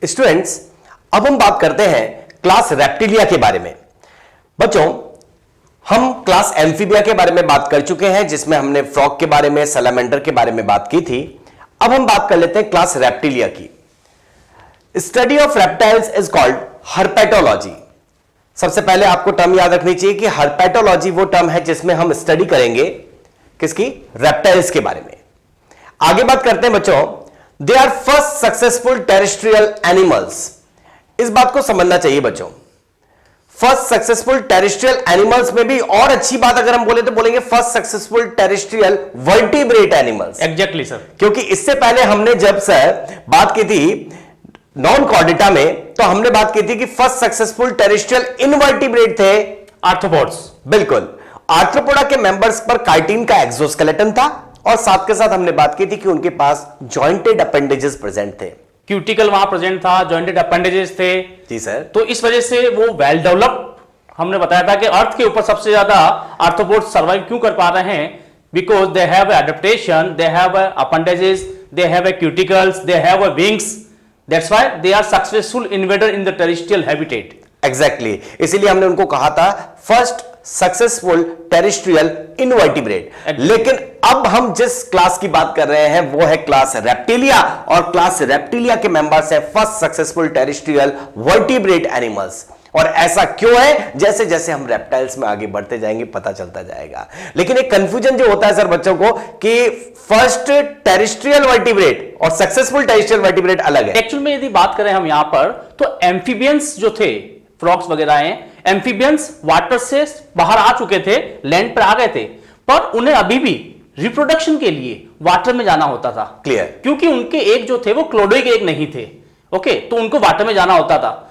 Students, अब हम बात करते हैं क्लास रेप्टिलिया के बारे में। बच्चों, हम क्लास एम्फीबिया के बारे में बात कर चुके हैं, जिसमें हमने फ्रॉग के बारे में, सैलामेंडर के बारे में बात की थी। अब हम बात कर लेते हैं क्लास रेप्टिलिया की। Study of reptiles is called herpetology. सबसे पहले आपको टर्म याद रखनी चाहिए कि हर्पेटोलॉजी वो टर्म है जिसमें हम स्टडी करेंगे किसकी? रेप्टाइल्स के बारे में। आगे बात करते हैं बच्चों, they are first successful terrestrial animals. इस बात को समझना चाहिए बच्चों। फर्स्ट सक्सेसफुल टेरेस्ट्रियल एनिमल्स में भी और अच्छी बात अगर हम बोले तो बोलेंगे first successful terrestrial vertebrate animals. Exactly sir, क्योंकि इससे पहले हमने जब सर बात की थी नॉन कॉर्डेटा में, तो हमने बात की थी कि फर्स्ट सक्सेसफुल टेरेस्ट्रियल इनवर्टिब्रेट थे आर्थ्रोपोड्स। बिल्कुल, आर्थ्रोपोडा के मेंबर्स पर काइटिन का एक्सोस्केलेटन था और साथ के साथ हमने बात की थी कि उनके पास जॉइंटेड अपेंडेजेस प्रेजेंट थे। क्यूटिकल वहां प्रेजेंट था, जॉइंटेड अपेंडेजेस थे। जी सर। तो इस वजह से वो वेल डेवलप्ड, हमने बताया था कि अर्थ के ऊपर सबसे ज्यादा आर्थ्रोपोड्स सर्वाइव क्यों कर पा रहे हैं? Because they have adaptation, they have appendages, they have cuticles, they have wings. That's why they are successful invader in the terrestrial habitat. Exactly, इसीलिए हमने उनको कहा था फर्स्ट सक्सेसफुल टेरेस्ट्रियल इनवर्टिब्रेट। लेकिन अब हम जिस क्लास की बात कर रहे हैं वो है क्लास रेप्टिलिया, और क्लास रेप्टिलिया के मेंबर्स है first successful terrestrial vertebrate animals. और ऐसा क्यों है? जैसे जैसे हम रेप्टाइल्स में आगे बढ़ते जाएंगे पता चलता जाएगा। लेकिन एक कंफ्यूजन जो होता है सर बच्चों को कि फर्स्ट टेरेस्ट्रियल वर्टिब्रेट और सक्सेसफुल टेरेस्ट्रियल वर्टिब्रेट अलग है। एक्चुअल में यदि बात करें हम यहां पर, तो एम्फीबियंस जो थे, फ्रॉग्स वगैरह हैं, एम्फीबियंस वाटर से बाहर आ चुके थे, लैंड पर आ गए थे, पर उन्हें अभी भी रिप्रोडक्शन के लिए वाटर में जाना होता था। क्लियर? क्योंकि उनके एग जो थे वो क्लोडोइक एग नहीं थे। ओके, तो उनको वाटर में जाना होता था।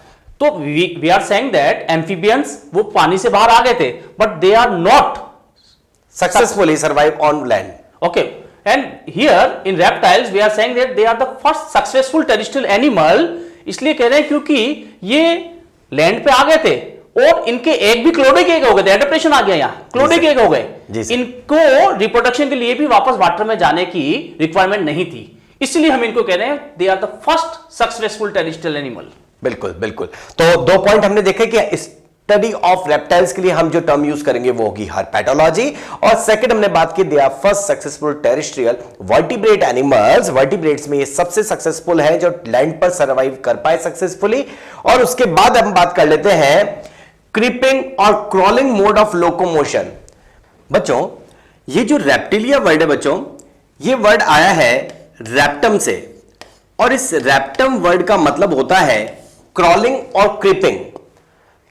तो we are saying that amphibians वो पानी से बाहर आ गए थे, but they are not successfully survive on land. Okay, and here in reptiles we are saying that they are the first successful terrestrial animal. इसलिए कह रहे हैं क्योंकि ये लैंड पे आ गए थे और इनके एग भी क्लोडिक एग हो गए थे, एडेप्टेशन आ गया, यहाँ क्लोडिक एग हो गए। इनको रिप्रोडक्शन के लिए भी वापस वाटर में जाने की रिक्वायरमेंट नहीं थी, इसलिए हम इनको कह रहे हैं they are the first successful terrestrial animal. बिल्कुल बिल्कुल। तो दो पॉइंट हमने देखे कि स्टडी ऑफ रेप्टाइल्स के लिए हम जो टर्म यूज करेंगे वो होगी हर्पेटोलॉजी, और सेकंड हमने बात की they are first successful terrestrial vertebrate animals. Vertebrates में ये सबसे सक्सेसफुल है जो लैंड पर सर्वाइव कर पाए सक्सेसफुली। और उसके बाद हम बात कर लेते हैं क्रीपिंग और क्रॉलिंग मोड ऑफ लोकोमोशन। बच्चों, ये जो रेप्टिलिया वर्ड है बच्चों, ये वर्ड आया है रेप्टम से, और इस रेप्टम वर्ड का मतलब होता है क्रॉलिंग और क्रीपिंग।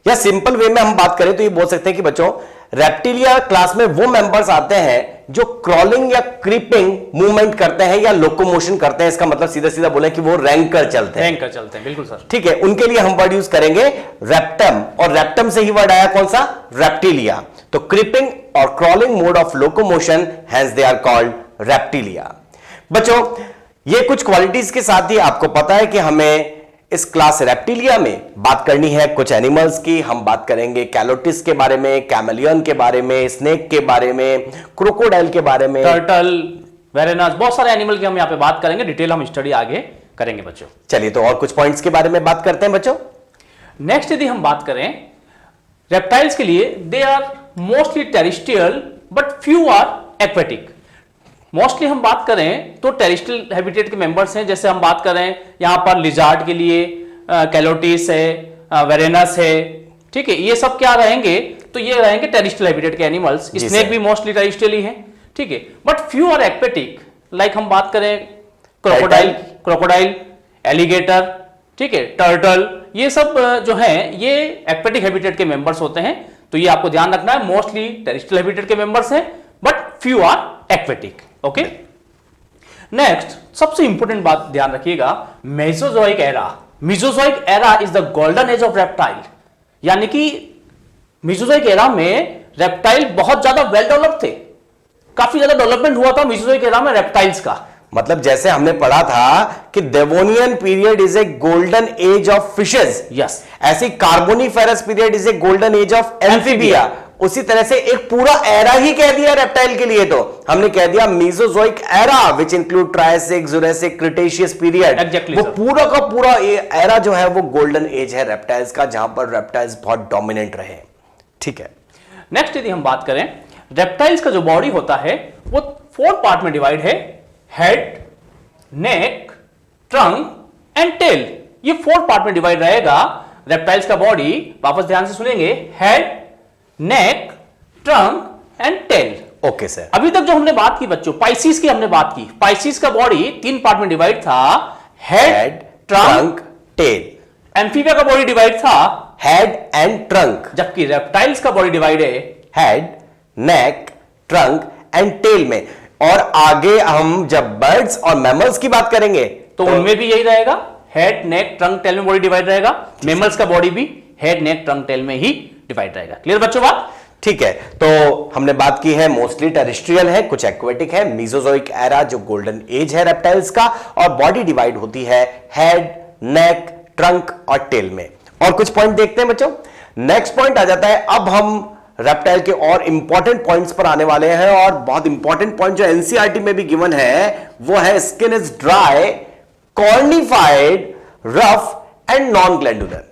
या सिंपल वे में हम बात करें तो ये बोल सकते हैं कि बच्चों रेप्टिलिया क्लास में वो मेंबर्स आते हैं जो क्रॉलिंग या क्रीपिंग मूवमेंट करते हैं या लोकोमोशन करते हैं। इसका मतलब सीधा सीधा बोले कि वो रैंक कर चलते हैं। रैंक कर चलते हैं, बिल्कुल सर। ठीक है, उनके लिए हम वर्ड यूज करेंगे रेप्टम, और रेप्टम से ही वर्ड आया कौन सा? रेप्टिलिया। तो क्रीपिंग और crawling mode of locomotion, hence they are called reptilia. बच्चों, ये कुछ क्वालिटीज के साथ ही आपको पता है कि हमें इस क्लास रेप्टिलिया में बात करनी है कुछ एनिमल्स की। हम बात करेंगे कैलोटिस के बारे में, कैमेलियन के बारे में, स्नेक के बारे में, क्रोकोडाइल के बारे में, टर्टल, वेरेनस, बहुत सारे एनिमल की हम यहाँ पे बात करेंगे। डिटेल हम स्टडी आगे करेंगे बच्चों। चलिए तो और कुछ पॉइंट्स के बारे में बात करते हैं बच्चों। नेक्स्ट यदि हम बात करें रेप्टाइल्स के लिए, they are mostly terrestrial but few are aquatic. Mostly हम बात करें तो टेरेस्ट्रियल हैबिटेट के मेंबर्स हैं। जैसे हम बात करें यहां पर लिजार्ड के लिए कैलोटिस है, वेरेनस है, ठीक है, ये सब क्या रहेंगे? तो ये रहेंगे टेरेस्ट्रियल हैबिटेट के एनिमल्स। स्नेक भी मोस्टली टेरेस्ट्रियल ही है, ठीक है, but few are aquatic. Like हम बात करें क्रोकोडाइल, एलिगेटर, ठीक है, टर्टल, ये सब जो है ये एक्वेटिक हैबिटेट के मेंबर्स होते हैं। तो ये आपको ध्यान रखना है, मोस्टली टेरेस्ट्रियल हैबिटेट के मेंबर्स हैं but few are aquatic. Okay, next सबसे इंपॉर्टेंट बात ध्यान रखिएगा, Mesozoic era. Mesozoic era is the golden age of reptile. यानी कि मेसोजोइक एरा में रेप्टाइल बहुत ज्यादा वेल डेवलप थे, काफी ज्यादा डेवलपमेंट हुआ था मेसोजोइक एरा में रेप्टाइल्स का। मतलब जैसे हमने पढ़ा था कि Devonian period is a golden age of fishes, yes, ऐसी carboniferous period is a golden age of amphibia, उसी तरह से एक पूरा एरा ही कह दिया रेप्टाइल के लिए। तो हमने कह दिया Mesozoic era which include Triassic, Jurassic, Cretaceous period. Exactly, वो sir. पूरा का पूरा एरा जो है वो गोल्डन एज है रेप्टाइल्स का, जहां पर रेप्टाइल्स बहुत डोमिनेंट रहे। ठीक है, नेक्स्ट यदि हम बात करें, रेप्टाइल्स का जो बॉडी होता है वो 4 पार्ट में डिवाइड है, head, neck, trunk and tail. ये 4 पार्ट में डिवाइड रहेगा रेप्टाइल्स का बॉडी। वापस ध्यान से सुनेंगे, head, neck, trunk and tail. Okay sir. अभी तक जो हमने बात की बच्चों, पाइसिस की हमने बात की। पाइसिस का बॉडी 3 पार्ट में डिवाइड था, हेड, ट्रंक, टेल। एम्फीबिया का बॉडी डिवाइड था, हेड एंड ट्रंक। जबकि रेप्टाइल्स का बॉडी डिवाइड है head, neck, trunk and tail में। और आगे हम जब बर्ड्स और मैमल्स की बात करेंगे तो उनमें भी यही रहेगा, हेड, नेक, ट्रंक, टेल में बॉडी डिवाइड रहेगा। मेमल्स का बॉडी भी हेड, नेक, ट्रंक, टेल में ही डिवाइड रहेगा। क्लियर बच्चों बात? ठीक है, तो हमने बात की है मोस्टली टेरेस्ट्रियल है, कुछ एक्वेटिक है। मीसोजोइक एरा जो गोल्डन एज है रेप्टाइल्स का, और बॉडी डिवाइड होती है हेड, नेक, ट्रंक और टेल में। और कुछ पॉइंट देखते हैं बच्चों। नेक्स्ट पॉइंट आ जाता है, अब हम रेप्टाइल के और इंपॉर्टेंट पॉइंट्स पर आने वाले हैं। और बहुत इंपॉर्टेंट पॉइंट जो एनसीईआरटी में भी गिवन है वो है skin is dry, cornified, rough and non glandular.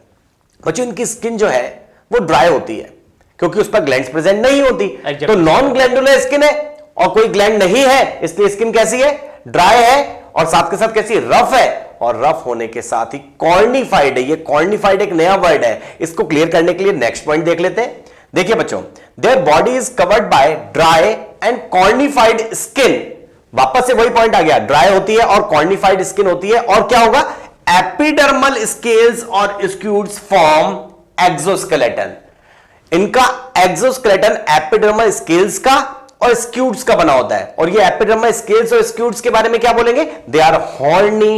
बच्चों इनकी स्किन जो है वो ड्राई होती है क्योंकि उस पर ग्लैंड्स प्रेजेंट नहीं होती। Exactly. तो नॉन ग्लैंडुलर स्किन है और कोई ग्लैंड नहीं है, इसलिए स्किन कैसी है? ड्राई है। और साथ के साथ कैसी? रफ है। और रफ होने के साथ ही कॉर्निफाइड है। ये कॉर्निफाइड एक नया वर्ड है, इसको क्लियर करने के लिए नेक्स्ट पॉइंट देख लेते हैं। देखिए बच्चों, their body is covered by dry and cornified skin. वापस से वही पॉइंट आ गया, ड्राई होती है और कॉर्निफाइड स्किन होती है। और क्या होगा? एपिडर्मल स्केल्स और स्क्यूट्स फॉर्म एक्सोस्केलेटन। इनका एक्सोस्केलेटन एपिडर्मल स्केल्स का और स्क्यूट्स का बना होता है। और ये एपिडर्मल स्केल्स और स्क्यूट्स के बारे में क्या बोलेंगे? They are horny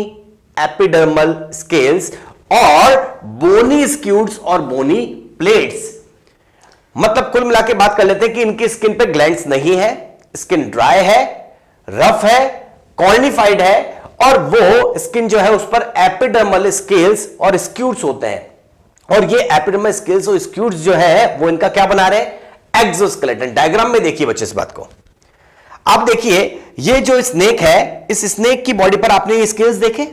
epidermal scales और बोनी स्क्यूट्स और बोनी प्लेट्स। मतलब कुल मिला के बात कर लेते हैं कि इनकी स्किन पे ग्लैंड्स नहीं है, स्किन ड्राई है, रफ है, कॉर्निफाइड है, और वो स्किन जो है उस पर एपिडर्मल स्केल्स और स्क्यूट्स होते हैं। और ये एपिडर्मल स्केल्स और स्क्यूट्स जो है वो इनका क्या बना रहे हैं? एक्सोस्केलेटन। डायग्राम में देखिए बच्चे इस बात को। आप देखिए, ये जो स्नेक है, इस स्नेक की बॉडी पर आपने ये स्केल्स देखे?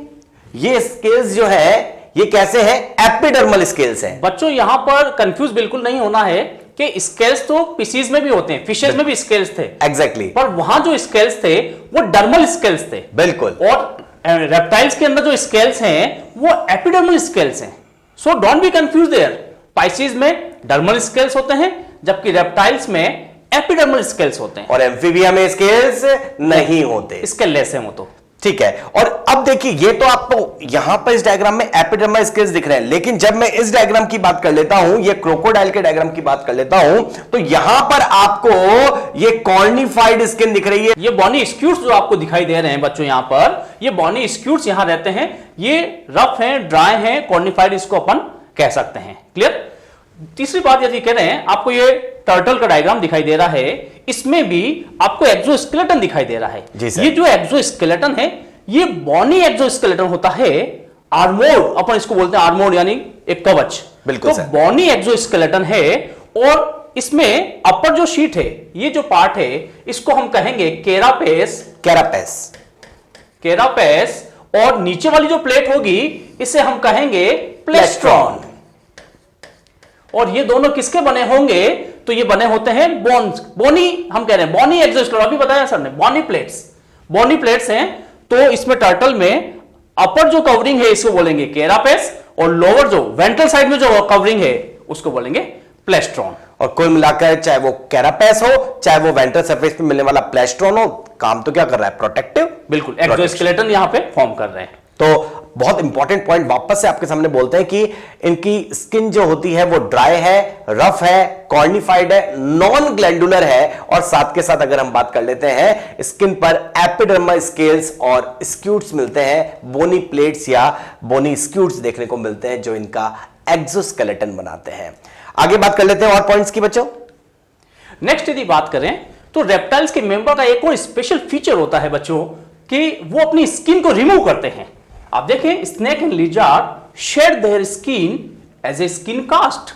ये स्केल्स जो है ये कैसे हैं? एपिडर्मल स्केल्स हैं। बच्चों यहां पर कंफ्यूज बिल्कुल नहीं होना है कि स्केल्स तो फिशेज में भी होते हैं, फिशेज में भी स्केल्स थे। एग्जैक्टली। पर वहां जो स्केल्स थे वो डर्मल स्केल्स थे। बिल्कुल। और रेप्टाइल्स के अंदर जो स्केल्स हैं वो एपिडर्मल स्केल्स हैं। So don't be confuse there. Pisces में डर्मल स्केल्स होते हैं, जबकि रेप्टाइल्स में एपिडर्मल स्केल्स होते हैं। और एम्फीबिया में स्केल्स नहीं होते, स्केललेस है वो तो। ठीक है। और अब देखिए, ये तो आपको यहां पर इस डायग्राम में एपिडर्मल स्केल्स दिख रहे हैं, लेकिन जब मैं इस डायग्राम की बात कर लेता हूं, ये क्रोकोडाइल के डायग्राम की बात कर लेता हूं, तो यहां पर आपको ये कॉर्निफाइड स्किन दिख रही है। ये बॉनी स्क्यूट्स जो आपको दिखाई दे रहे हैं बच्चों, यहां पर ये बॉनी स्क्यूट्स यहां रहते हैं। ये रफ हैं, ड्राई हैं, कॉर्निफाइड इसको अपन कह सकते हैं। क्लियर? तीसरी बात यदि कह रहे हैं, आपको ये टर्टल का डायग्राम दिखाई दे रहा है, इसमें भी आपको एक्सोस्केलेटन दिखाई दे रहा है। ये जो एक्सोस्केलेटन है ये बॉनी एक्सोस्केलेटन होता है। आर्मोर्ड अपन इसको बोलते हैं, आर्मोर्ड यानी एक कवच। बिल्कुल तो बॉनी एक्सोस्केलेटन है और इसमें अपर जो शीट है, ये जो पार्ट है, इसको हम कहेंगे केरापेस। कैरापेस। केरापेस। और नीचे वाली जो प्लेट होगी इसे हम कहेंगे प्लेस्ट्रॉन। और ये दोनों किसके बने होंगे? तो ये बने होते हैं बोन्स। बोनी हम कह रहे हैं, बॉनी एक्सोस्केलेटन अभी बताया सर ने, बॉनी प्लेट्स। बॉनी प्लेट्स हैं। तो इसमें टर्टल में अपर जो कवरिंग है इसको बोलेंगे केरापेस, और लोअर जो वेंट्रल साइड में जो कवरिंग है उसको बोलेंगे प्लेस्ट्रॉन। और कुल मिलाकर चाहे वो कैरापेस हो, चाहे वो वेंट्रल सरफेस पे मिलने वाला प्लेस्ट्रॉन हो, काम तो क्या कर रहा है? प्रोटेक्टिव। बिल्कुल, एक्सोस्केलेटन यहां पे फॉर्म कर रहे हैं। तो बहुत इंपॉर्टेंट पॉइंट वापस से आपके सामने बोलते हैं कि इनकी स्किन जो होती है वो ड्राई है, रफ है, कॉर्निफाइड है, नॉन ग्लैंडुलर है। और साथ के साथ अगर हम बात कर लेते हैं, स्किन पर एपिडर्मल स्केल्स और स्क्यूट्स मिलते हैं, बोनी प्लेट्स या बोनी स्क्यूट्स देखने को मिलते हैं, जो इनका एक्सोस्केलेटन बनाते हैं। आगे बात कर लेते हैं और पॉइंट्स की बच्चों। नेक्स्ट यदि बात करें तो रेप्टाइल्स के मेंबर का एक और स्पेशल फीचर होता है बच्चों कि वो अपनी स्किन को रिमूव करते हैं। आप देखें, snake and lizard shed their skin as a skin cast.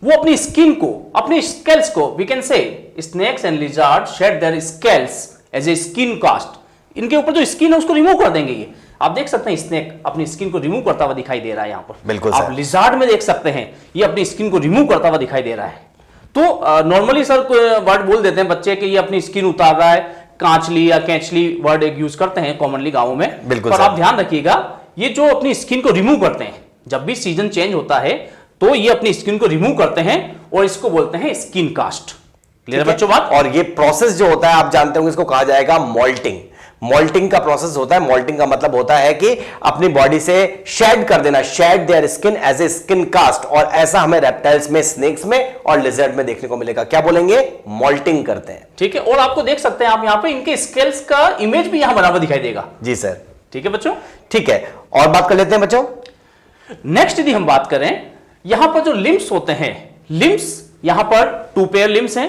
वो अपनी स्किन को, अपने स्केल्स को, we can say snakes and lizard shed their scales as a skin cast. इनके ऊपर जो स्किन है उसको रिमूव कर देंगे। ये आप देख सकते हैं स्नेक अपनी स्किन को रिमूव करता हुआ दिखाई दे रहा है यहां पर। बिल्कुल आप सर। लिजार्ड में देख सकते हैं ये अपनी स्किन को रिमूव करता हुआ दिखाई दे रहा है। तो नॉर्मली सर वर्ड बोल देते हैं बच्चे कि ये अपनी स्किन उतार रहा है, कांचली या कैंचली वर्ड एक यूज करते हैं कॉमनली गांवों में। बिल्कुल पर सर। आप ध्यान रखिएगा ये जो अपनी स्किन को रिमूव करते हैं, जब भी सीजन चेंज होता है तो ये अपनी स्किन को रिमूव करते हैं और इसको बोलते हैं स्किन कास्ट। क्लियर बच्चों बात? और ये प्रोसेस जो होता है आप जानते होंगे इसको कहा जाएगा मोल्टिंग। मोल्टिंग का प्रोसेस होता है। मोल्टिंग का मतलब होता है कि अपनी बॉडी से शेड कर देना, shed their skin as a skin cast. और ऐसा हमें रेप्टाइल्स में, स्नेक्स में और लिजर्ड में देखने को मिलेगा। क्या बोलेंगे? मोल्टिंग करते हैं। ठीक है। और आपको देख सकते हैं आप यहां पे इनके स्केल्स का इमेज भी यहां बना हुआ दिखाई देगा। जी सर। ठीक है बच्चों। ठीक है, और बात कर लेते हैं बच्चों। नेक्स्ट यदि हम बात करें, यहां पर जो लिम्स होते हैं, लिम्स यहां पर 2 पेयर लिम्स हैं,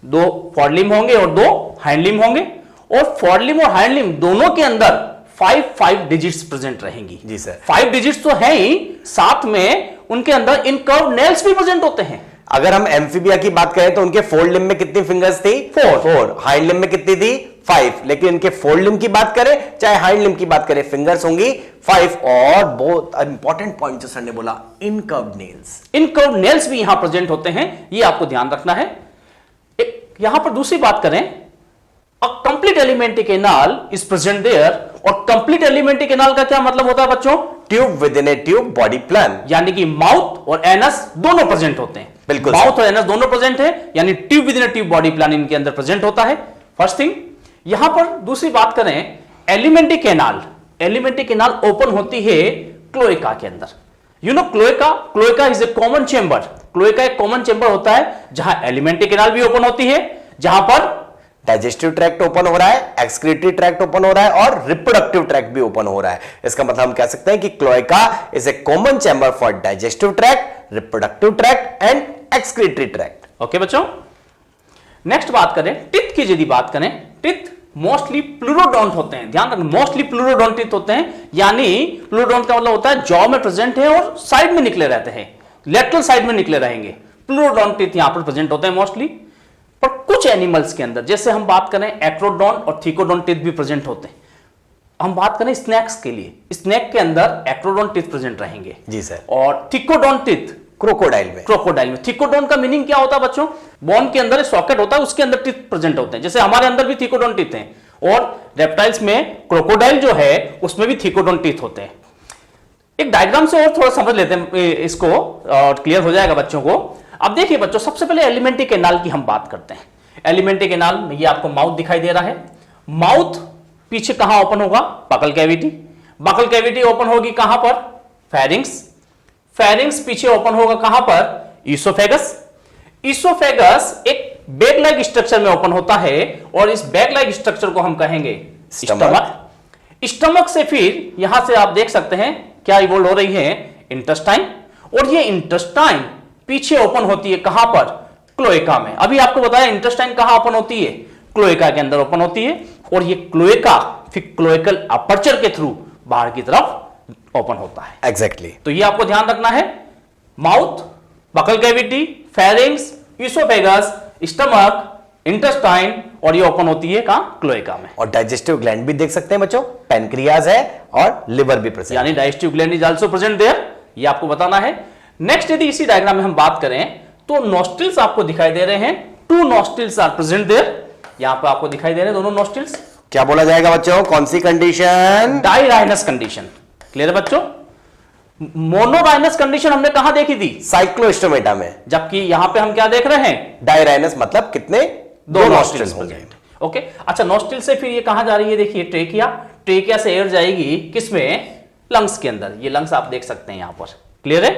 2 फॉर लिम होंगे और 2 हैंड लिम होंगे। और फॉर लिम और हैंड लिम दोनों के अंदर 5 डिजिट्स प्रेजेंट रहेंगी। जी सर। 5 डिजिट्स तो है ही, साथ में उनके अंदर इनकर्व नेल्स भी प्रेजेंट होते हैं। अगर हम एम्फीबिया की बात करें तो उनके फोर लिम्ब में कितनी फिंगर्स थी? 4। हाइंड लिम्ब में कितनी थी? 5। लेकिन इनके फोर लिम्ब की बात करें चाहे हाइंड लिम्ब की बात करें, फिंगर्स होंगी 5। और बहुत इंपॉर्टेंट पॉइंट जो सर ने बोला, इनकर्व्ड नेल्स। इनकर्व नेल्स भी यहां प्रेजेंट होते हैं, ये आपको ध्यान रखना है। यहां पर दूसरी बात करें, a complete alimentary canal is present there. और कंप्लीट एलिमेंट्री कैनाल का क्या मतलब होता है बच्चों? Tube within a tube body plan. यानी कि माउथ और एनस दोनों प्रेजेंट होते हैं। बिल्कुल माउथ और एनस दोनों प्रेजेंट है, यानी tube within a tube body plan इनके अंदर प्रेजेंट होता है। First thing. यहां पर दूसरी बात करें, alimentary canal, elementary canal open होती है क्लोएका के अंदर। You know cloaca is a common chamber. Cloaca एक कॉमन चेंबर होता है जहां एलिमेंट्री कैनाल भी ओपन होती है, जहां पर डाइजेस्टिव ट्रैक्ट ओपन हो रहा है, एक्सक्रीटरी ट्रैक्ट ओपन हो रहा है और रिप्रोडक्टिव ट्रैक्ट भी ओपन हो रहा है। इसका मतलब हम कह सकते हैं कि cloaca is a common chamber for digestive tract, reproductive tract and excretory tract. Okay बच्चों। नेक्स्ट बात करें टिथ की, यदि बात करें, टिथ मोस्टली प्लूरोडोंट होते हैं। ध्यान रखना, मोस्टली प्लूरोडोंट टिथ होते हैं, यानी प्लूरोडोंट का मतलब होता है जॉ में प्रेजेंट है और साइड में निकले रहते हैं, लेटरल साइड में निकले रहेंगे। प्लूरोडोंट टिथ यहां पर प्रेजेंट होते हैं मोस्टली। पर कुछ एनिमल्स के अंदर, जैसे हम बात करें एक्रोडोन और थीकोडोन टिथ भी प्रेजेंट होते हैं। हम बात करें स्नैक्स के लिए, स्नैक के अंदर एक्रोडोन टिथ प्रेजेंट रहेंगे। जी सर। और थीकोडोन टिथ क्रोकोडाइल में। क्रोकोडाइल में। थीकोडोन का मीनिंग क्या होता है बच्चों? बोन के अंदर सॉकेट होता है, उसके अंदर टिथ प्रेजेंट होते हैं। जैसे हमारे अंदर भी थीकोडोन टिथ हैं, और रेप्टाइल्स में क्रोकोडाइल जो है उसमें भी थीकोडोन टिथ होते हैं। एक डायग्राम से और थोड़ा समझ लेते हैं इसको, और क्लियर हो जाएगा बच्चों को। अब देखिए बच्चों, सबसे पहले एलिमेंट्री कैनाल की हम बात करते हैं। एलिमेंट्री कैनाल में ये आपको माउथ दिखाई दे रहा है। माउथ पीछे कहां ओपन होगा? Buccal cavity. Buccal cavity open होगी कहां पर? फेरिंग्स। फेरिंग्स पीछे ओपन होगा कहां पर? ईसोफेगस। ईसोफेगस एक बैग लाइक स्ट्रक्चर में ओपन होता है, और इस बैग लाइक स्ट्रक्चर को हम कहेंगे स्टमक। स्टमक से फिर यहां से आप देख सकते हैं क्या इवोल्व हो रही है? इंटेस्टाइन। और ये इंटेस्टाइन पीछे ओपन होती है कहां पर? क्लोएका में। अभी आपको बताया इंटेस्टाइन कहां ओपन होती है? क्लोएका के अंदर ओपन होती है। और ये क्लोएका फिर क्लोएकल अपर्चर के थ्रू बाहर की तरफ ओपन होता है। एग्जैक्टली। तो ये आपको ध्यान रखना है। Mouth, buccal cavity, pharynx, oesophagus, stomach, intestine, और ये ओपन होती है कहां? क्लोएका में। और डाइजेस्टिव ग्लैंड भी देख सकते हैं बच्चों, पेनक्रियाज है और लिवर भी प्रेजेंट, यानी digestive gland is also present there, ये आपको बताना है। नेक्स्ट यदि इसी डायग्राम में हम बात करें तो नोस्ट्रिल्स आपको दिखाई दे रहे हैं। 2 नोस्ट्रिल्स आर प्रेजेंट देयर। यहां पे आपको दिखाई दे रहे हैं दोनों नोस्ट्रिल्स। क्या बोला जाएगा बच्चों? कौन सी कंडीशन? डायराइनस कंडीशन। क्लियर है बच्चों? मोनोराइनस कंडीशन हमने कहां देखी थी? साइक्लोस्टोमेटा में। जबकि यहां पे हम क्या देख रहे हैं? डायराइनस मतलब कितने? 2 नॉस्ट्रिल्स होंगे। ओके। अच्छा, नोस्ट्रिल से फिर ये कहां जा रही है? देखिए ट्रेकिया। ट्रेकिया से एयर जाएगी किसमें? लंग्स के अंदर। ये लंग्स आप देख सकते हैं यहां पर। क्लियर है?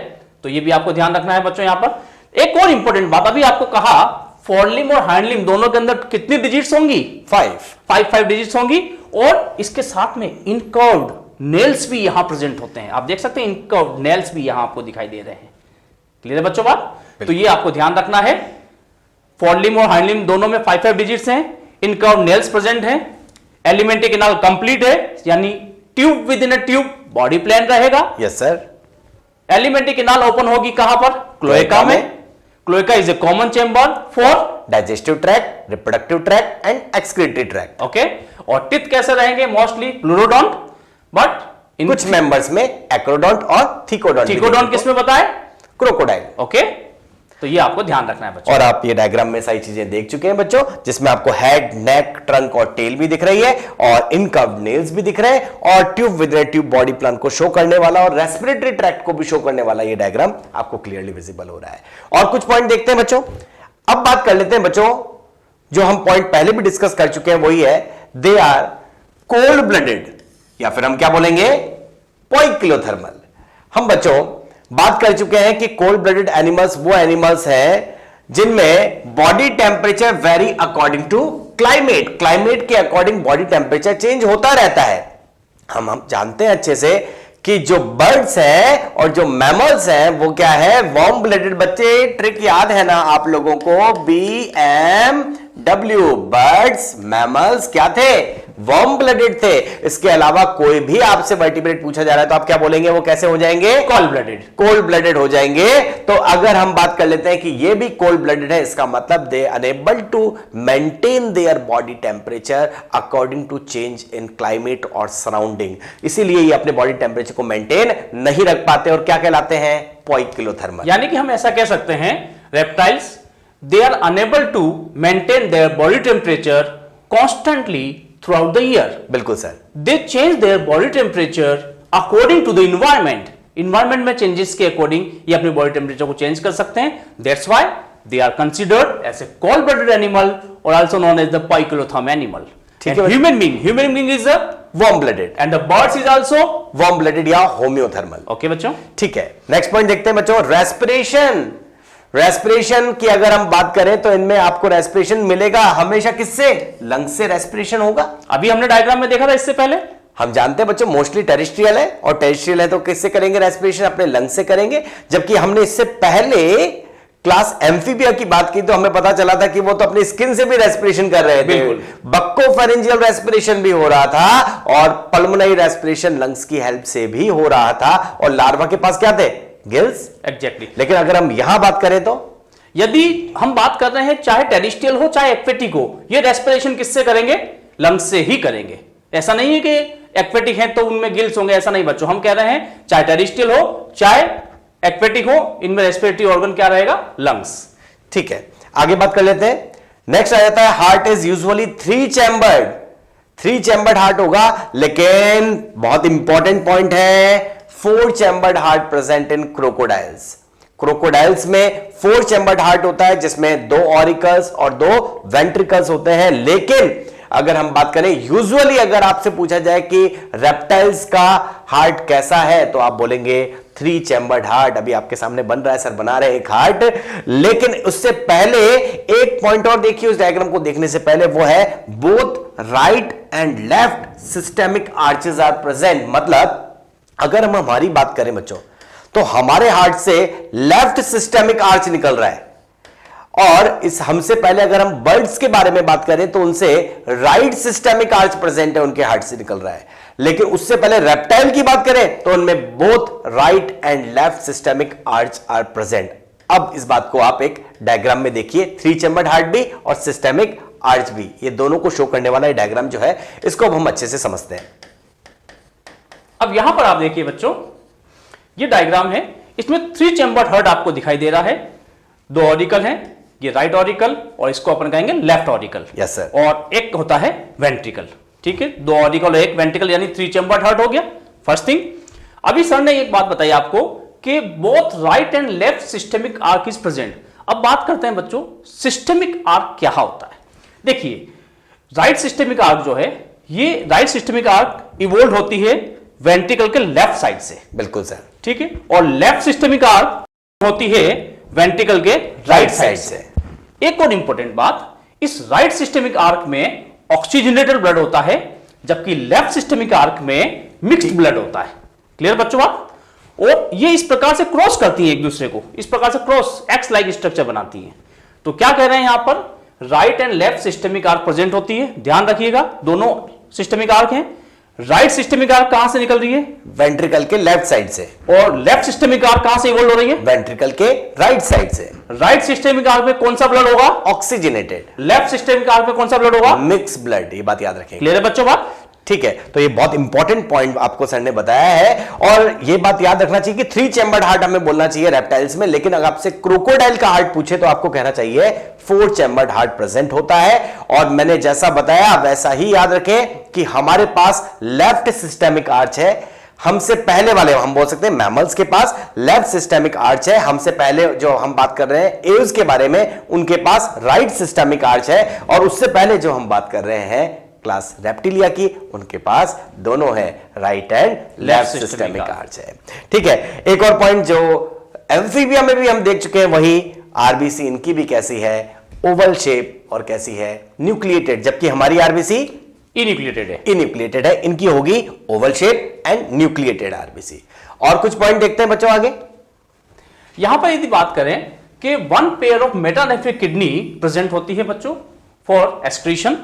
तो ये भी आपको ध्यान रखना है बच्चों। यहां पर एक और इंपॉर्टेंट बात, अभी आपको कहा फोरलिम और हैंडलिम दोनों के अंदर कितनी डिजिट्स होंगी? 5 डिजिट्स होंगी। और इसके साथ में इनकर्व्ड नेल्स भी यहां प्रेजेंट होते हैं। आप देख सकते हैं इनकर्व्ड नेल्स भी यहां आपको दिखाई दे रहे हैं। क्लियर है बच्चों बात? तो ये आपको ध्यान रखना है। फोरलिम और हैंडलिम दोनों में 5 डिजिट्स हैं। इनकर्व्ड नेल्स प्रेजेंट हैं। एलिमेंट्री कैनाल कंप्लीट है, यानी tube within a tube body plan रहेगा। Yes sir. Alimentary canal open होगी कहां पर? क्लोएका में। Cloaca is a common chamber for digestive tract, reproductive tract and excretory tract. Okay, और teeth कैसे रहेंगे? मोस्टली प्लूरोडोंट, बट इन कुछ members में एक्रोडोंट और थिकोडोंट। थिकोडोंट किसमें बताए? क्रोकोडाइल। ओके, तो ये आपको ध्यान रखना है बच्चों। और आप ये डायग्राम में सारी चीजें देख चुके हैं बच्चों, जिसमें आपको हेड, नेक, ट्रंक और टेल भी दिख रही है और इनकर्व्ड नेल्स भी दिख रहे हैं और tube with tube body plan को शो करने वाला और रेस्पिरेटरी ट्रैक्ट को भी शो करने वाला ये डायग्राम आपको क्लियरली विजिबल हो रहा है। और कुछ पॉइंट देखते हैं बच्चों। अब बात कर लेते हैं बच्चों, जो हम पॉइंट पहले भी डिस्कस कर चुके हैं, वही है दे आर कोल्ड ब्लडेड, या फिर हम क्या बोलेंगे, पोइकिलोथर्मल। हम बच्चों बात कर चुके हैं कि कोल्ड ब्लडेड एनिमल्स वो एनिमल्स हैं जिनमें body temperature vary according to climate, climate के अकॉर्डिंग बॉडी टेम्परेचर चेंज होता रहता है। हम जानते हैं अच्छे से कि जो बर्ड्स हैं और जो मैमल्स हैं वो क्या है, वार्म ब्लडेड। बच्चे ट्रिक याद है ना आप लोगों को, BMW, बर्ड्स मैमल्स क्या थे, वार्म ब्लडेड थे। इसके अलावा कोई भी आपसे वर्टिब्रेट पूछा जा रहा है तो आप क्या बोलेंगे, वो कैसे हो जाएंगे, कोल्ड ब्लडेड, कोल्ड ब्लडेड हो जाएंगे। तो अगर हम बात कर लेते हैं कि ये भी कोल्ड ब्लडेड है, इसका मतलब they unable to maintain their body temperature according to change in climate और सराउंडिंग। इसीलिए ये अपने बॉडी टेम्परेचर को मेंटेन नहीं रख पाते और क्या कहलाते हैं, पोइकिलोथर्मल। यानी कि हम ऐसा कह सकते हैं, reptiles they are unable to maintain their body temperature constantly through the year. बिल्कुल sir. They change their body temperature according to the environment, environment में चेंजेस के अकॉर्डिंग ये अपनी बॉडी टेम्परेचर को चेंज कर सकते हैं। That's why they are considered as a cold blooded animal और also known as the poikilotherm animal. Human being is a warm blooded and the birds is also warm blooded या homeothermal. Okay बच्चों, ठीक है। Next point देखते हैं बच्चों, respiration. Respiration की अगर हम बात करें तो इनमें आपको रेस्पिरेशन मिलेगा हमेशा किससे, लंग्स से रेस्पिरेशन होगा। अभी हमने डायग्राम में देखा था इससे पहले। हम जानते हैं बच्चों मोस्टली टेरेस्ट्रियल है, और टेरेस्ट्रियल है तो किससे करेंगे रेस्पिरेशन, अपने लंग्स से करेंगे। जबकि हमने इससे पहले क्लास एम्फीबिया की बात की तो हमें पता चला था कि वो तो अपनी स्किन से भी रेस्पिरेशन कर रहे थे, बक्कोफेरेंजियल रेस्पिरेशन भी हो रहा था और पल्मोनरी रेस्पिरेशन लंग्स की हेल्प से भी हो रहा था, और लार्वा के पास क्या थे, गिल्स। एग्जैक्टली। लेकिन अगर हम यहां बात करें तो यदि हम बात कर रहे हैं चाहे टेरेस्ट्रियल हो चाहे एक्वेटिक हो, ये रेस्पिरेशन किससे करेंगे, लंग्स से ही करेंगे। ऐसा नहीं है कि एक्वेटिक है तो उनमें गिल्स होंगे, ऐसा नहीं बच्चों। हम कह रहे हैं चाहे टेरेस्ट्रियल हो चाहे एक्वेटिक हो, इनमें रेस्पिरेटरी ऑर्गन क्या रहेगा, लंग्स। ठीक है, आगे बात कर लेते हैं। नेक्स्ट आ जाता है, heart is usually 3 chambered heart होगा, लेकिन बहुत इंपॉर्टेंट पॉइंट है, 4 chambered heart present in crocodiles. Crocodiles में 4 चैम्बर्ड हार्ट होता है, जिसमें 2 ऑरिकल्स और 2 वेंट्रिकल्स होते हैं। लेकिन अगर हम बात करें यूजुअली, अगर आपसे पूछा जाए कि रेप्टाइल्स का हार्ट कैसा है तो आप बोलेंगे 3 चैम्बर्ड हार्ट। अभी आपके सामने बन रहा है, सर बना रहे हैं एक हार्ट। लेकिन उससे पहले एक पॉइंट और देखिए उस डायग्राम को देखने से पहले, वो है both right and left systemic arches are present. मतलब अगर हम हमारी बात करें बच्चों तो हमारे हार्ट से लेफ्ट सिस्टेमिक आर्च निकल रहा है, और इस हमसे पहले अगर हम बर्ड्स के बारे में बात करें तो उनसे राइट सिस्टेमिक आर्च प्रेजेंट है, उनके हार्ट से निकल रहा है। लेकिन उससे पहले रेप्टाइल की बात करें तो उनमें both right and left systemic arch are present. अब इस बात को आप एक डायग्राम में देखिए, 3 चैम्बर्ड हार्ट भी और सिस्टेमिक आर्च भी, ये दोनों को शो करने वाला डायग्राम जो है, इसको अब हम अच्छे से समझते हैं। अब यहां पर आप देखिए बच्चों, ये डायग्राम है, इसमें 3 चैम्बर्ड हार्ट आपको दिखाई दे रहा है। 2 ऑरिकल हैं, ये राइट ऑरिकल और इसको अपन कहेंगे लेफ्ट ऑरिकल। Yes sir. और एक होता है वेंट्रिकल। ठीक है, 2 ऑरिकल और 1 वेंट्रिकल, यानी 3 चैम्बर्ड हार्ट हो गया फर्स्ट थिंग। अभी सर ने एक बात बताई आपको कि both right and left systemic arc is present. अब बात करते हैं बच्चों सिस्टेमिक आर्क क्या होता है। देखिए राइट सिस्टेमिक आर्क जो है, ये राइट सिस्टेमिक आर्क इवोल्व होती है वेंट्रिकल के लेफ्ट साइड से। बिल्कुल सर। ठीक है, और लेफ्ट सिस्टेमिक आर्क होती है वेंट्रिकल के राइट साइड से। एक और इंपॉर्टेंट बात, इस राइट सिस्टेमिक आर्क में ऑक्सीजनेटेड ब्लड होता है, जबकि लेफ्ट सिस्टेमिक आर्क में मिक्स्ड ब्लड होता है। क्लियर बच्चों बात? और ये इस प्रकार से क्रॉस करती है एक दूसरे को, इस प्रकार से क्रॉस एक्स लाइक स्ट्रक्चर बनाती है। तो क्या कह रहे हैं यहां पर, right and left systemic arc present होती है। ध्यान रखिएगा, दोनों सिस्टेमिक आर्क हैं। राइट सिस्टमिक आर्क कहां से निकल रही है? वेंट्रिकल के लेफ्ट साइड से। और लेफ्ट सिस्टमिक आर्क कहां से इवॉल्व हो रही है? वेंट्रिकल के राइट साइड से। राइट सिस्टमिक आर्क में कौन सा ब्लड होगा? ऑक्सीजनेटेड। लेफ्ट सिस्टमिक आर्क में कौन सा ब्लड होगा? Mix blood. ये बात याद रखेंगे। क्लियर है बच्चों बात? ठीक है, तो ये बहुत इंपॉर्टेंट पॉइंट आपको सर ने बताया है, और ये बात याद रखना चाहिए कि 3 चैम्बर्ड हार्ट हमें बोलना चाहिए रेप्टाइल्स में, लेकिन अगर आपसे क्रोकोडाइल का हार्ट पूछे तो आपको कहना चाहिए 4 चैम्बर्ड हार्ट प्रेजेंट होता है। और मैंने जैसा बताया वैसा ही याद रखें कि हमारे पास लेफ्ट सिस्टेमिक आर्च है, हमसे पहले वाले हम बोल सकते हैं मैमल्स के पास लेफ्ट सिस्टेमिक आर्च है, हमसे पहले जो हम बात कर रहे हैं एव्स के बारे में उनके पास राइट सिस्टेमिक आर्च है, और उससे पहले जो हम बात कर रहे हैं क्लास रेप्टिलिया की उनके पास दोनों है right and left systemic arch है। ठीक है, एक और पॉइंट जो एम्फीबिया में भी हम देख चुके हैं वही आरबीसी इनकी भी कैसी है, ओवल शेप और कैसी है, न्यूक्लिएटेड, जबकि हमारी आरबीसी इन्यूक्लिएटेड है, इनकी होगी Oval shape and nucleated RBC. और कुछ पॉइंट देखते हैं बच्चों आगे। यहां पर यदि बात करें कि 1 pair of metanephric kidney present होती है बच्चों फॉर एक्सक्रीशन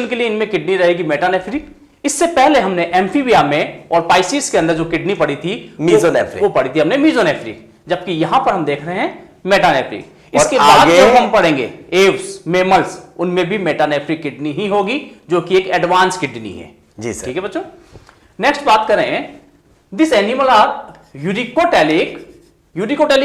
के लिए इनमें किडनी रहेगी मेटानेफ्रिक। इससे पहले हमने एम्फीबिया में और पाइसिस के अंदर जो किडनी पड़ी थी मीजोनेफ्रिक, वो पड़ी थी हमने मीजोनेफ्रिक, जबकि यहां पर हम देख रहे हैं मेटानेफ्रिक। इसके बाद आगे जो हम पढ़ेंगे एव्स, मेमल्स, उनमें भी मेटानेफ्रिक किडनी ही होगी जो कि एक एडवांस किडनी है। जी सर। ठीक है बच्चों, नेक्स्ट बात करें, दिस एनिमल आर यूरिकोटेलिक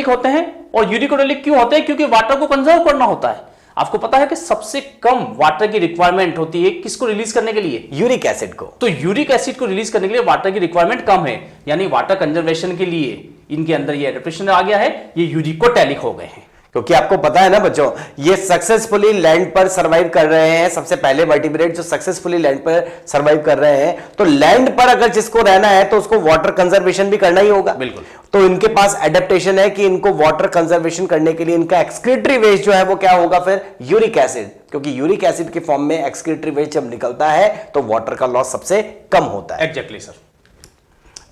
होते हैं। और यूरिकोटेलिक क्यों होते हैं? क्योंकि वाटर को कंजर्व करना होता है। आपको पता है कि सबसे कम वाटर की रिक्वायरमेंट होती है किसको रिलीज करने के लिए? यूरिक एसिड को। तो यूरिक एसिड को रिलीज करने के लिए वाटर की रिक्वायरमेंट कम है, यानी वाटर कंजर्वेशन के लिए इनके अंदर ये एडेप्टेशन आ गया है, ये यूरिकोटेलिक हो गए हैं। क्योंकि आपको पता है ना बच्चों, ये सक्सेसफुली लैंड पर सरवाइव कर रहे हैं, सबसे पहले वर्टिब्रेट जो सक्सेसफुली लैंड पर सरवाइव कर रहे हैं। तो लैंड पर अगर जिसको रहना है तो उसको वाटर कंजर्वेशन भी करना ही होगा। बिल्कुल। तो इनके पास एडेप्टेशन है कि इनको वाटर कंजर्वेशन करने के लिए इनका एक्सक्रीटरी वेस्ट जो है वो क्या होगा फिर? यूरिक एसिड, क्योंकि यूरिक एसिड के फॉर्म में एक्सक्रीटरी वेस्ट जब निकलता है तो वाटर का लॉस सबसे कम होता है। Exactly sir.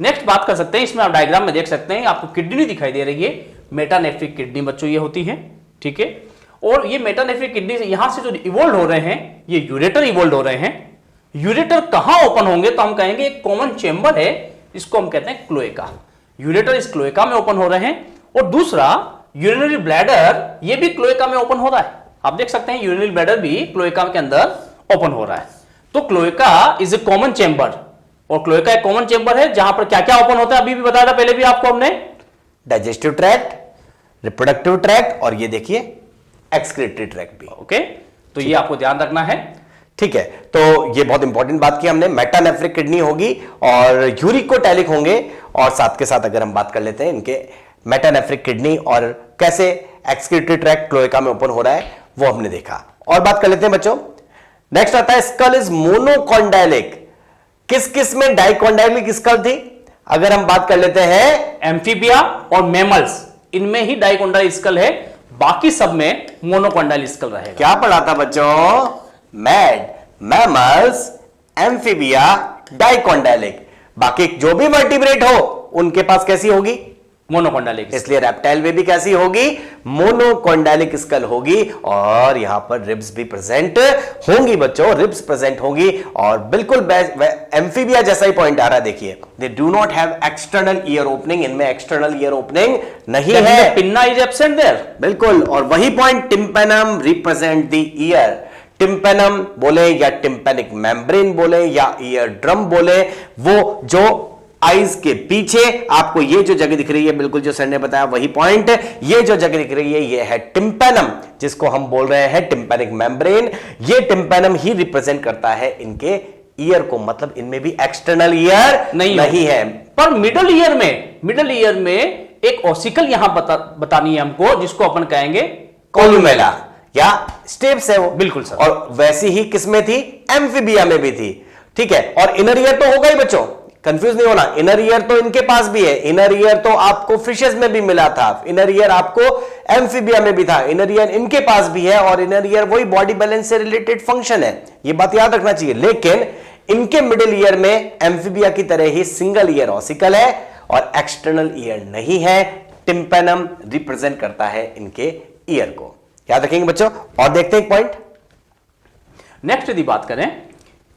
नेक्स्ट बात कर सकते हैं, इसमें आप डायग्राम में देख सकते हैं, आपको किडनी दिखाई दे रही है, मेटानेफ्रिक किडनी बच्चों ये होती है। ठीक है, और ये मेटानेफ्रिक किडनी से यहां से जो इवोल्व हो रहे हैं ये यूरेटर इवोल्व हो रहे हैं। यूरेटर कहां ओपन होंगे? तो हम कहेंगे एक कॉमन चेंबर है, इसको हम कहते हैं क्लोएका। यूरेटर इस क्लोएका में ओपन हो रहे हैं। और दूसरा यूरिनरी ब्लैडर, ये भी क्लोएका में ओपन हो रहा है। आप देख सकते हैं यूरिनरी ब्लैडर भी क्लोएका के अंदर ओपन हो रहा है। तो cloaca is a common chamber, और क्लोएका एक कॉमन चेंबर है जहां पर क्या क्या ओपन होता है अभी भी बताया था पहले भी आपको हमने। डाइजेस्टिव ट्रैक्ट, रिप्रोडक्टिव ट्रैक्ट, और ये देखिए एक्सक्रीटरी ट्रैक्ट भी। ओके, तो ये आपको ध्यान रखना है। ठीक है, तो ये बहुत इंपॉर्टेंट बात की हमने, मेटानेफ्रिक किडनी होगी और यूरिकोटेलिक होंगे। और साथ के साथ अगर हम बात कर लेते हैं इनके मेटानेफ्रिक किडनी और कैसे एक्सक्रीटरी ट्रैक्ट क्लोएका में ओपन हो रहा है वो हमने देखा। और बात कर लेते हैं बच्चों, नेक्स्ट आता है स्कल इज मोनोकॉन्डाइलिक। किस किस में डाइकॉन्डाइलिक स्कल थी? अगर हम बात कर लेते हैं एम्फीबिया और मेमल्स, इनमें ही डाइकोंडाइल स्कल है, बाकी सब में मोनोकोंडाइल स्कल रहेगा। क्या पढ़ा था बच्चों? Mammals, amphibia, dicondylic. बाकी जो भी वर्टिब्रेट हो उनके पास कैसी होगी? मोनोकोंडाइलिक। इसलिए रेप्टाइल में भी कैसी होगी? मोनोकोंडाइलिक स्कल होगी। और यहां पर रिब्स भी प्रेजेंट होंगी बच्चों, रिब्स प्रेजेंट होंगी। और बिल्कुल एम्फीबिया जैसा ही पॉइंट आ रहा है, देखिए they do not have external ear opening, इनमें एक्सटर्नल ईयर ओपनिंग नहीं है, पिन्ना इज एब्सेंट देयर। बिल्कुल। और वही point, tympanum represent the year. Tympanum बोले या टिम्पेनिक मेम्ब्रेन बोले या ईयर ड्रम बोले, वो जो आईज के पीछे आपको ये जो जगह दिख रही है, बिल्कुल जो सर ने बताया वही पॉइंट, ये जो जगह दिख रही है ये है टिम्पेनम, जिसको हम बोल रहे हैं टिम्पेनिक मेम्ब्रेन। ये टिम्पेनम ही रिप्रेजेंट करता है इनके ईयर को, मतलब इनमें भी एक्सटर्नल ईयर नहीं है। पर मिडल ईयर में एक ऑसिकल यहां बतानी है हमको, जिसको अपन कहेंगे कोलुमेला या स्टेप्स है वो। बिल्कुल सर। और वैसी ही किसमें थी? एम्फीबिया में भी थी। ठीक है, और इनर ईयर तो होगा ही बच्चों, कंफ्यूज नहीं होना। इनर ईयर तो इनके पास भी है, इनर ईयर तो आपको फिशेस में भी मिला था, इनर ईयर आपको एम्फीबिया में भी था, इनर ईयर इनके पास भी है। और इनर ईयर वही बॉडी बैलेंस से रिलेटेड फंक्शन है, ये बात याद रखना चाहिए। लेकिन इनके मिडिल ईयर में एम्फीबिया की तरह ही सिंगल ईयर ऑसिकल है और एक्सटर्नल ईयर नहीं है। टिम्पेनम रिप्रेजेंट करता है इनके ईयर को, याद रखेंगे बच्चों। और देखते हैं एक पॉइंट, नेक्स्ट यदि बात करें,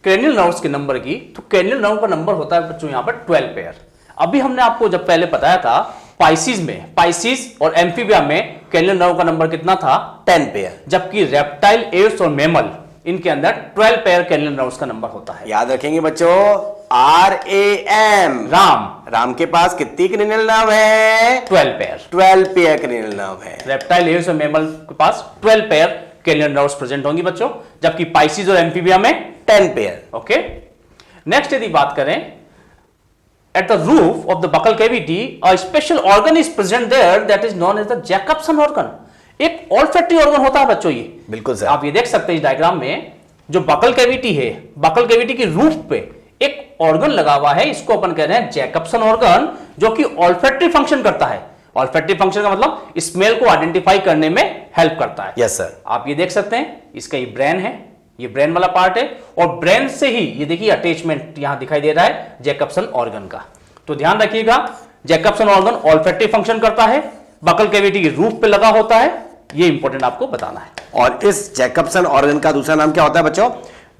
क्रेनियल नर्व्स के नंबर की, तो क्रेनियल नर्व का नंबर होता है बच्चों यहां पर 12 पेयर। अभी हमने आपको जब पहले बताया था पाइसिस और एम्फीबिया में क्रेनियल नर्व का नंबर कितना था 10 पेयर, जबकि रेप्टाइल, एव्स और मैमल इनके अंदर 12 पेयर क्रेनियल नर्व्स का नंबर होता है। याद रखेंगे बच्चों, RAM, राम के पास कितनी क्रेनियल नर्व है 12 पेयर। 12 पेयर क्रेनियल नर्व है। रेप्टाइल, एव्स और मैमल के पास 12 पेयर क्रेनियल नर्व्स प्रेजेंट होंगी बच्चों, जबकि पाइसिस और एम्फीबिया में 10 पेयर। ओके। नेक्स्ट यदि बात करें, at the roof of the buccal cavity a special organ is present there that is known as the Jacobson organ. एक ऑल्फैक्टरी ऑर्गन होता है बच्चों ये, बिल्कुल सर। आप ये देख सकते हैं इस डायग्राम में, जो बकल कैविटी है, बकल कैविटी की रूफ पे एक ऑर्गन लगा हुआ है, इसको अपन कह रहे हैं जैकबसन ऑर्गन, जो कि ऑल्फैक्टरी फंक्शन करता है। ऑल्फैक्टरी फंक्शन का मतलब स्मेल को आइडेंटिफाई करने में हेल्प करता है। Yes sir. आप ये देख सकते हैं, इसका ये ब्रेन है, ये ब्रेन वाला पार्ट है, और ब्रेन से ही ये देखिए अटैचमेंट यहां दिखाई दे रहा है जैकबसन ऑर्गन का। तो ध्यान रखिएगा, जैकबसन ऑर्गन ऑल्फैक्टरी फंक्शन करता है, बकल कैविटी की रूफ पे लगा होता है, ये इंपॉर्टेंट आपको बताना है। और इस जैकबसन ऑर्गन का दूसरा नाम क्या होता है बच्चों?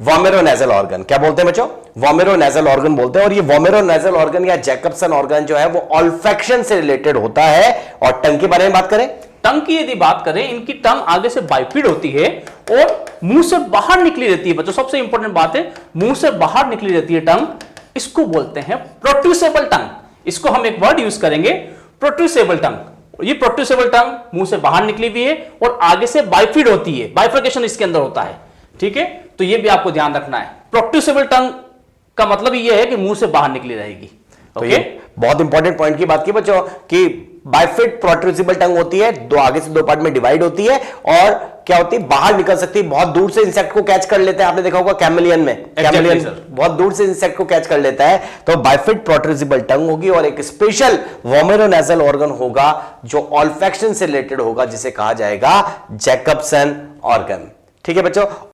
वोमेरोनेजल ऑर्गन। क्या बोलते हैं बच्चों? वोमेरोनेजल ऑर्गन बोलते हैं। और ये वोमेरोनेजल ऑर्गन या जैकबसन ऑर्गन जो है वो ऑल्फैक्शन से रिलेटेड होता है। और टंग के बारे में बात करें, टंग की यदि बात करें, इनकी टंग आगे से बाइफिड होती है और मुंह से बाहर निकली रहती है बच्चों। सबसे इंपॉर्टेंट बात है, मुंह से बाहर निकली रहती है टंग, इसको बोलते हैं प्रोट्रूसेबल टंग। इसको हम एक वर्ड यूज करेंगे, प्रोट्रूसेबल टंग। ये प्रोट्रूसेबल टंग मुंह से बाहर निकली हुई है और आगे से बाइफिड होती है, बाइफर्केशन इसके अंदर होता है। ठीक है, तो ये भी आपको ध्यान रखना है। प्रोट्रूसेबल टंग का मतलब ये है कि मुंह से बाहर निकली रहेगी। तो ये बहुत इंपॉर्टेंट पॉइंट की बात की बच्चों कि बाइफिड प्रोट्रूसिबल टंग होती है, दो आगे से दो पार्ट में डिवाइड होती है और क्या होती है, बाहर निकल सकती है, बहुत दूर से इंसेक्ट को कैच कर लेते हैं। आपने देखा होगा कैमेलियन में, कैमेलियन बहुत दूर से इंसेक्ट को कैच कर लेता है। तो बाइफिड प्रोट्रूसिबल टंग होगी और एक स्पेशल वोमेरोनेजल ऑर्गन होगा जो ऑल्फैक्शन से रिलेटेड होगा, जिसे कहा जाएगा जैकबसन ऑर्गन। ठीक है बच्चों।